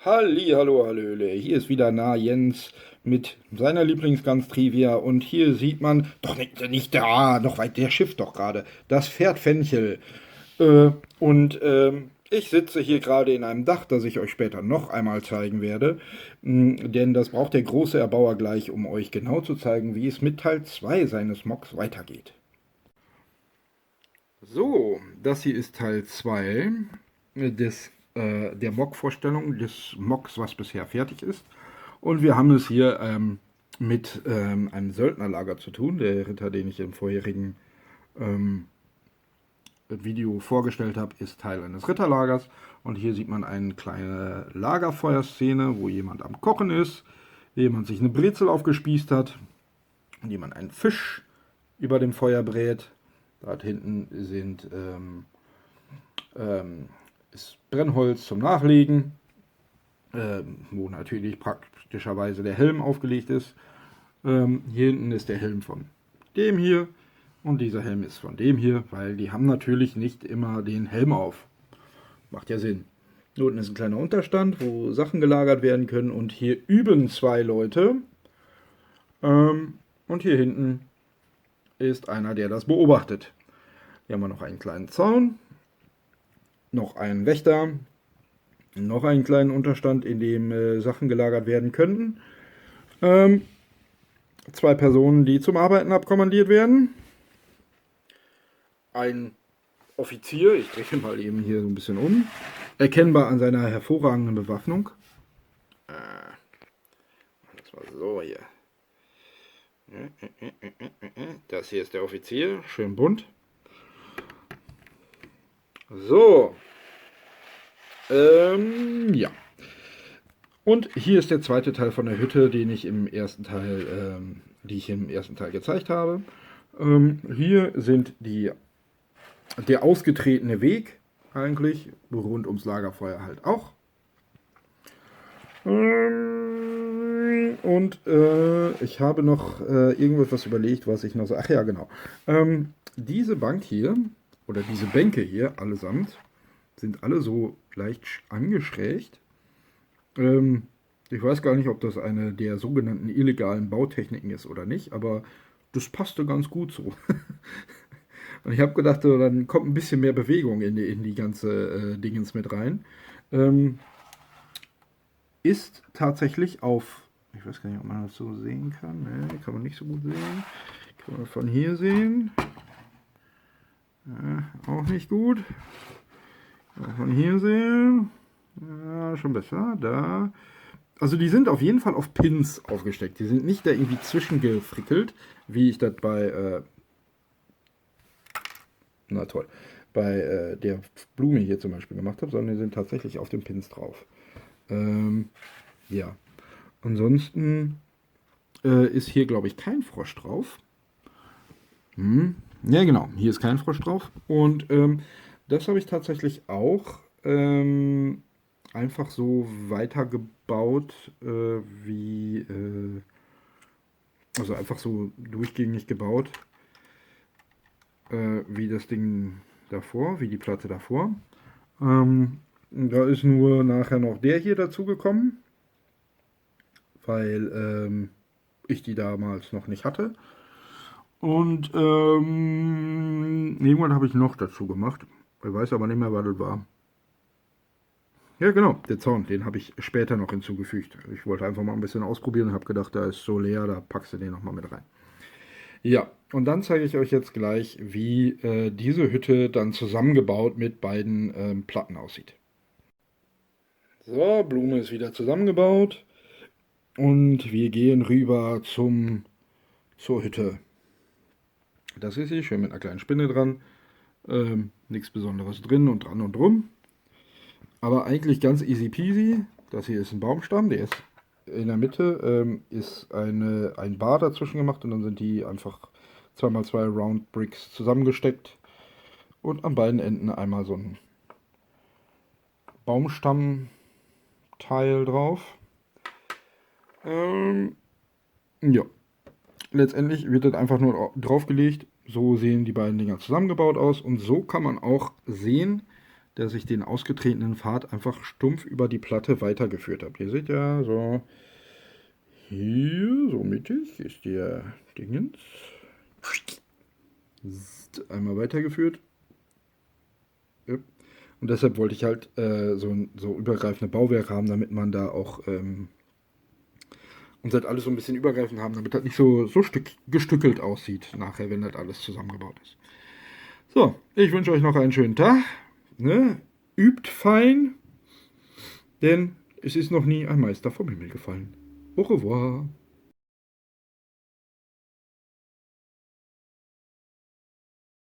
Hallo, Hallöle, hier ist wieder Jens mit seiner Lieblingsgans Trivia und hier sieht man, doch nicht da, noch weit, der Schiff doch gerade, das Pferd Fenchel. Ich sitze hier gerade in einem Dach, das ich euch später noch einmal zeigen werde, denn das braucht der große Erbauer gleich, um euch genau zu zeigen, wie es mit Teil 2 seines Mocks weitergeht. So, das hier ist Teil 2 der Mock-Vorstellung des Mocks, was bisher fertig ist. Und wir haben es hier mit einem Söldnerlager zu tun. Der Ritter, den ich im vorherigen Video vorgestellt habe, ist Teil eines Ritterlagers. Und hier sieht man eine kleine Lagerfeuerszene, wo jemand am Kochen ist, jemand sich eine Brezel aufgespießt hat und jemand einen Fisch über dem Feuer brät. Dort hinten ist Brennholz zum Nachlegen, wo natürlich praktischerweise der Helm aufgelegt ist. Hier hinten ist der Helm von dem hier und dieser Helm ist von dem hier, weil die haben natürlich nicht immer den Helm auf. Macht ja Sinn. Hier unten ist ein kleiner Unterstand, wo Sachen gelagert werden können und hier üben zwei Leute. Und hier hinten ist einer, der das beobachtet. Hier haben wir noch einen kleinen Zaun, noch einen Wächter, noch einen kleinen Unterstand, in dem Sachen gelagert werden könnten. Zwei Personen, die zum Arbeiten abkommandiert werden. Ein Offizier, ich drehe mal eben hier so ein bisschen um, erkennbar an seiner hervorragenden Bewaffnung. Das war so hier. Das hier ist der Offizier, schön bunt. So. Ja. Und hier ist der zweite Teil von der Hütte, die ich im ersten Teil gezeigt habe. Hier sind der ausgetretene Weg eigentlich, rund ums Lagerfeuer halt auch. Ich habe noch irgendwas überlegt, was ich noch so. Ach ja, genau. Diese Bank hier, oder diese Bänke hier allesamt, sind alle so leicht angeschrägt. Ich weiß gar nicht, ob das eine der sogenannten illegalen Bautechniken ist oder nicht, aber das passte ganz gut so. Und ich habe gedacht, so, dann kommt ein bisschen mehr Bewegung in die ganze Dingens mit rein. Ist tatsächlich ich weiß gar nicht, ob man das so sehen kann. Ne, kann man nicht so gut sehen. Kann man von hier sehen. Auch nicht gut. Kann man von hier sehen. Ja, schon besser. Da. Also die sind auf jeden Fall auf Pins aufgesteckt. Die sind nicht da irgendwie zwischengefrickelt, wie ich das na toll, bei der Blume hier zum Beispiel gemacht habe, sondern die sind tatsächlich auf den Pins drauf. Ja. Ansonsten ist hier, glaube ich, kein Frosch drauf. Ja, genau. Hier ist kein Frosch drauf. Und das habe ich tatsächlich auch einfach so weitergebaut, also einfach so durchgängig gebaut, wie das Ding davor, wie die Platte davor. Da ist nur nachher noch der hier dazu gekommen, weil ich die damals noch nicht hatte. Und irgendwann habe ich noch dazu gemacht. Ich weiß aber nicht mehr, was das war. Ja, genau, der Zaun, den habe ich später noch hinzugefügt. Ich wollte einfach mal ein bisschen ausprobieren und habe gedacht, da ist so leer, da packst du den nochmal mit rein. Ja, und dann zeige ich euch jetzt gleich, wie diese Hütte dann zusammengebaut mit beiden Platten aussieht. So, Blume ist wieder zusammengebaut und wir gehen rüber zur Hütte. Das ist hier schön mit einer kleinen Spinne dran. Nichts Besonderes drin und dran und drum. Aber eigentlich ganz easy peasy. Das hier ist ein Baumstamm, der ist in der Mitte, ist ein Bar dazwischen gemacht und dann sind die einfach 2x2 Round Bricks zusammengesteckt. Und an beiden Enden einmal so ein Baumstammteil drauf. Ja. Letztendlich wird das einfach nur draufgelegt. So sehen die beiden Dinger zusammengebaut aus. Und so kann man auch sehen, dass ich den ausgetretenen Pfad einfach stumpf über die Platte weitergeführt habe. Ihr seht ja, so hier, so mittig ist der Dingens. Einmal weitergeführt. Ja. Und deshalb wollte ich halt so übergreifende Bauwerke haben, damit man da auch und halt alles so ein bisschen übergreifend haben, damit das nicht so gestückelt aussieht nachher, wenn das alles zusammengebaut ist. So, ich wünsche euch noch einen schönen Tag. Ne? Übt fein, denn es ist noch nie ein Meister vom Himmel gefallen. Au revoir.